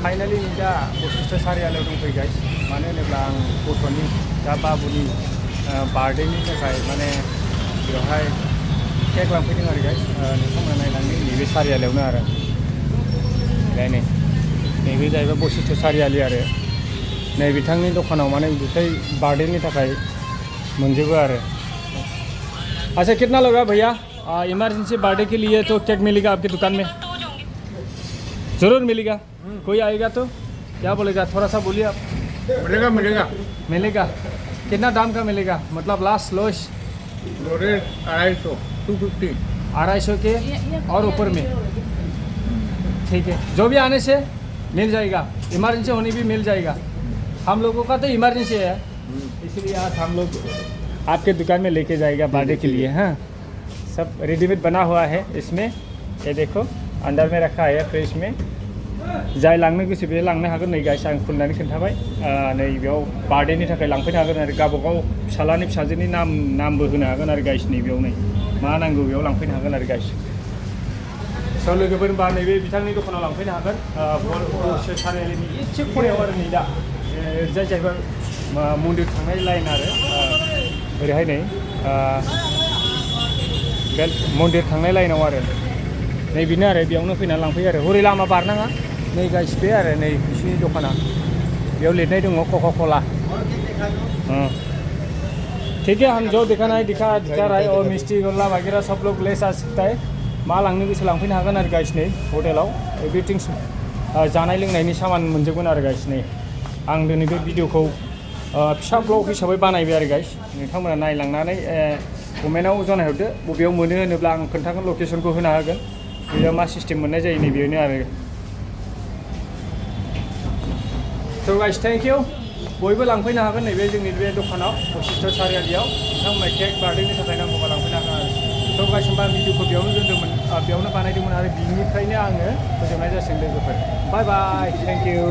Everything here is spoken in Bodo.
फाइनालि दा बशिष्ठ सारियालियाव दंफैयो गाइस मानो होनोब्ला आं गथ'नि दा बाबुनि बार्थडेनि थाखाय माने बेवहाय केक लांफैदों आरो गाइस नोंथांमोना नायलांदों नैबे सारियालियावनो आरो नैबे जाहैबाय बशिष्ठ सारियालि आरो नै बिथांनि दखानाव माने बिथाय बार्थडेनि थाखाय मोनजोबो आरो अच्छा कितना लगा भैया इमरजेंसी बर्थडे के लिए तो केक मिलेगा आपकी दुकान में ज़रूर मिलेगा कोई आएगा तो क्या बोलेगा थोड़ा सा बोलिए आप मिलेगा मिलेगा मिलेगा कितना दाम का मिलेगा मतलब लास्ट लोश लोडेड 250 250 250 के और ऊपर में ठीक है जो भी आने से मिल जाएगा इमरजेंसी होने भी मिल जाएगा हम लोगों का तो इमरजेंसी है इसलिए आज हम लोग आपके दुकान में लेके जाएगा बर्थडे के लिए हाँ सब रेडीमेड बना हुआ है इसमें ये देखो अंदर में रखा है फ्रिज में जाय लांनो गोसो बे लांनो हागोन नै गाइस आं खुलिनानै खोन्थाबाय नै बेयाव बार्थडेनि थाखाय लांफैनो हागोन आरो गावबागाव फिसालानि फिसाजोनि नामबो होनो हागोन आरो गाइस नै बेयाव नै मा नांगौ बेयाव लांफैनो हागोन आरो गाइस स' लोगोफोर होनबा नैबे बिथांनि दखानाव लांफैनो हागोन बशिष्ठ सारियालिनि एसे खनायाव आरो नै दा जाय जाहैबाय मन्दिर थांनाय लाइन आरो ओरैहाय नै बे मन्दिर थांनाय लाइनाव आरो नै बेनो आरो बेयावनो फैनानै लांफैयो आरो हरै लामा बारनाङा नै गाइस बे आरो नै बिसिनि दखाना बेयाव लिरनाय दङ कोका कोला ठीक है हम जो दिखा रहा है और मिस्टी गोला वगैरह सब लोग ले सकता है मा लांनो गोसो लांफैनो हागोन आरो गाइस नै हटेलाव एभ्रिथिं जानाय लोंनायनि सामान मोनजोबगोन आरो गाइस नै आं दिनै बे भिडिअखौ फिसा ब्लग हिसाबै बानायबाय आरो गाइस नोंथांमोना नायलांनानै कमेन्टआव जनायहरदो बबेयाव मोनो होनोब्ला आं खोन्थागोन लकेसनखौ होनो हागोन बेयाव मा सिस्टेम मोननाय जायो नै बेनो आरो स' गाइस थेंक इउ बयबो लांफैनो हागोन नैबे जोंनि बे दखानाव बशिष्ठ सारियालियाव नोंथांमोना केक बार्थडेनि थाखाय नांगौबा लांफैनो हागोन आरो स' गाइस होनबा भिडिअखौ बेयावनो दोनदोंमोन बेयावनो बानायदोंमोन आरो बिनिफ्रायनो आङो फोजोबनाय जासिगोन लोगोफोर बाय बाय थेंक इउ